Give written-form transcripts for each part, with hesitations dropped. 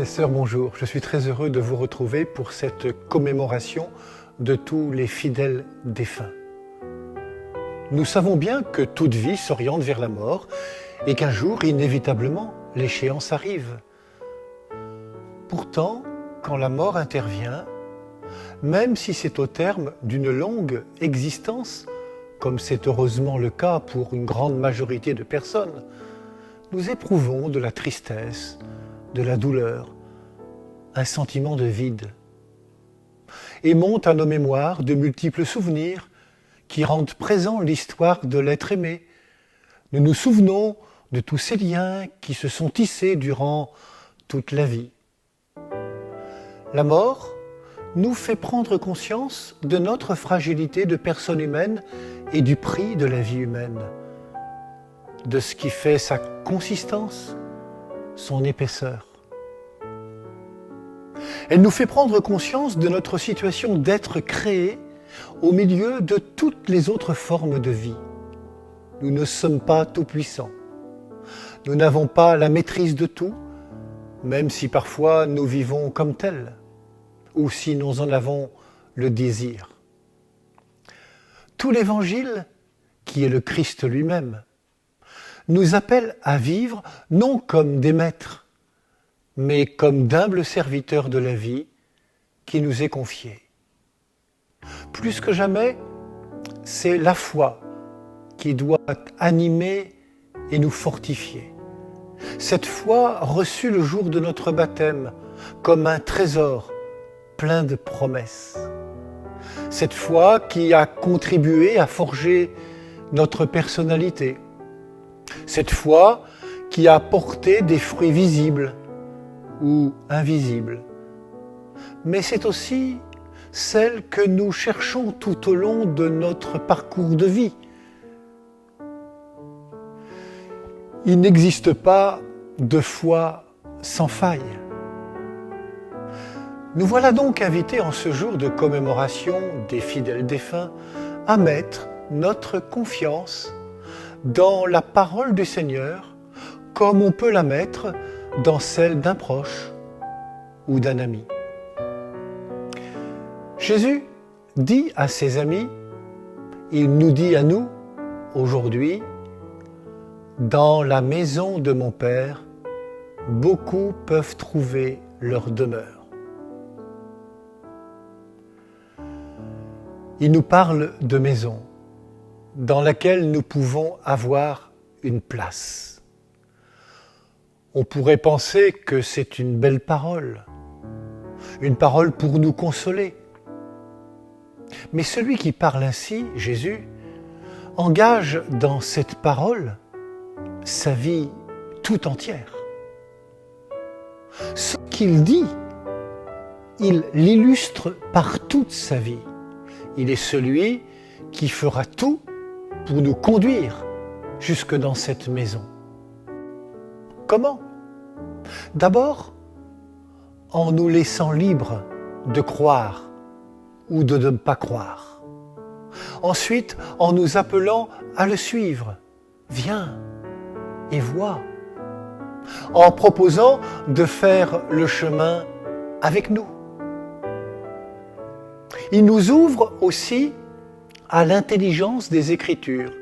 et sœurs, bonjour. Je suis très heureux de vous retrouver pour cette commémoration de tous les fidèles défunts. Nous savons bien que toute vie s'oriente vers la mort et qu'un jour, inévitablement, l'échéance arrive. Pourtant, quand la mort intervient, même si c'est au terme d'une longue existence, comme c'est heureusement le cas pour une grande majorité de personnes, nous éprouvons de la tristesse, de la douleur, un sentiment de vide. Et montent à nos mémoires de multiples souvenirs qui rendent présent l'histoire de l'être aimé. Nous nous souvenons de tous ces liens qui se sont tissés durant toute la vie. La mort nous fait prendre conscience de notre fragilité de personne humaine et du prix de la vie humaine, de ce qui fait sa consistance, son épaisseur. Elle nous fait prendre conscience de notre situation d'être créé au milieu de toutes les autres formes de vie. Nous ne sommes pas tout-puissants. Nous n'avons pas la maîtrise de tout, même si parfois nous vivons comme tels, ou si nous en avons le désir. Tout l'Évangile, qui est le Christ lui-même, nous appelle à vivre non comme des maîtres, mais comme d'humbles serviteurs de la vie qui nous est confiée. Plus que jamais, c'est la foi qui doit animer et nous fortifier. Cette foi reçue le jour de notre baptême comme un trésor plein de promesses. Cette foi qui a contribué à forger notre personnalité. Cette foi qui a porté des fruits visibles ou invisibles. Mais c'est aussi celle que nous cherchons tout au long de notre parcours de vie. Il n'existe pas de foi sans faille. Nous voilà donc invités en ce jour de commémoration des fidèles défunts à mettre notre confiance dans la parole du Seigneur comme on peut la mettre dans celle d'un proche ou d'un ami. Jésus dit à ses amis, il nous dit à nous aujourd'hui, dans la maison de mon Père, beaucoup peuvent trouver leur demeure. Il nous parle de maison dans laquelle nous pouvons avoir une place. On pourrait penser que c'est une belle parole pour nous consoler. Mais celui qui parle ainsi, Jésus, engage dans cette parole sa vie tout entière. Ce qu'il dit, il l'illustre par toute sa vie. Il est celui qui fera tout pour nous conduire jusque dans cette maison. Comment ? D'abord, en nous laissant libres de croire ou de ne pas croire. Ensuite, en nous appelant à le suivre. Viens et vois. En proposant de faire le chemin avec nous. Il nous ouvre aussi à l'intelligence des Écritures.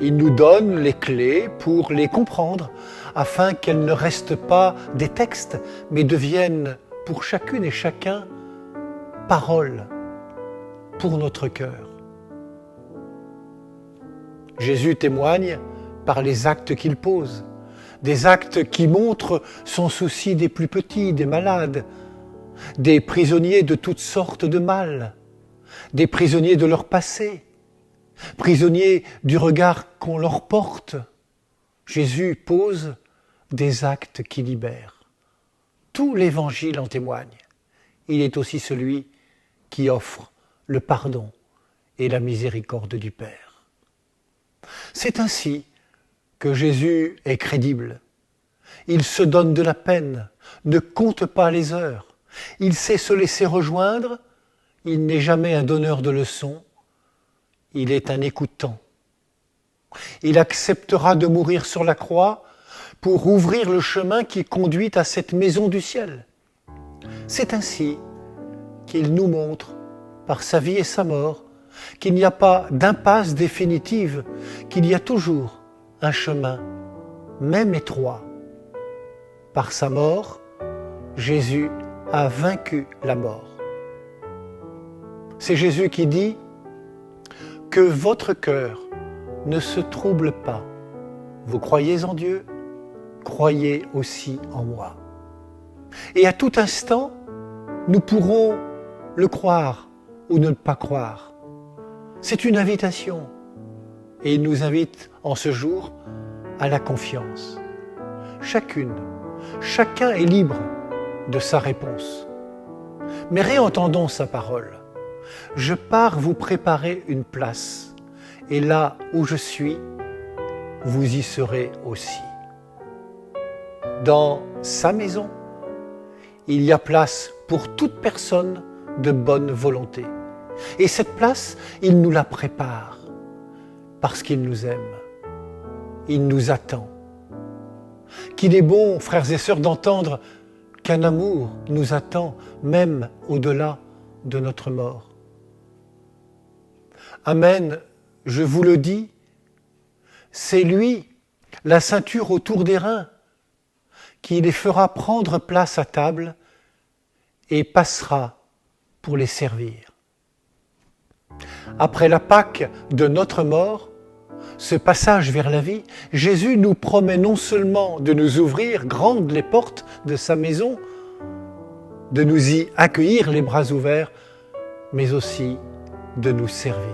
Il nous donne les clés pour les comprendre, afin qu'elles ne restent pas des textes, mais deviennent pour chacune et chacun paroles pour notre cœur. Jésus témoigne par les actes qu'il pose, des actes qui montrent son souci des plus petits, des malades, des prisonniers de toutes sortes de mal, des prisonniers de leur passé, prisonniers du regard qu'on leur porte. Jésus pose des actes qui libèrent. Tout l'Évangile en témoigne. Il est aussi celui qui offre le pardon et la miséricorde du Père. C'est ainsi que Jésus est crédible. Il se donne de la peine, ne compte pas les heures. Il sait se laisser rejoindre, il n'est jamais un donneur de leçons, il est un écoutant. Il acceptera de mourir sur la croix pour ouvrir le chemin qui conduit à cette maison du ciel. C'est ainsi qu'il nous montre, par sa vie et sa mort, qu'il n'y a pas d'impasse définitive, qu'il y a toujours un chemin, même étroit. Par sa mort, Jésus a vaincu la mort. C'est Jésus qui dit « Que votre cœur ne se trouble pas. Vous croyez en Dieu, croyez aussi en moi. » Et à tout instant, nous pourrons le croire ou ne pas croire. C'est une invitation. Et il nous invite en ce jour à la confiance. Chacun est libre de sa réponse. Mais réentendons sa parole. Je pars vous préparer une place, et là où je suis, vous y serez aussi. Dans sa maison, il y a place pour toute personne de bonne volonté. Et cette place, il nous la prépare parce qu'il nous aime. Il nous attend. Qu'il est bon, frères et sœurs, d'entendre qu'un amour nous attend même au-delà de notre mort. Amen, je vous le dis, c'est lui, la ceinture autour des reins, qui les fera prendre place à table et passera pour les servir. Après la Pâque de notre mort, ce passage vers la vie, Jésus nous promet non seulement de nous ouvrir grandes les portes de sa maison, de nous y accueillir les bras ouverts, mais aussi de nous servir.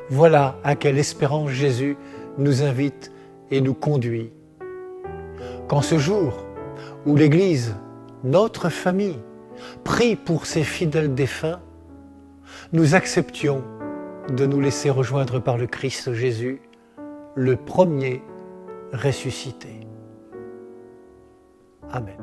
Voilà à quelle espérance Jésus nous invite et nous conduit. Qu'en ce jour où l'Église, notre famille, prie pour ses fidèles défunts, nous acceptions de nous laisser rejoindre par le Christ Jésus, le premier ressuscité. Amen.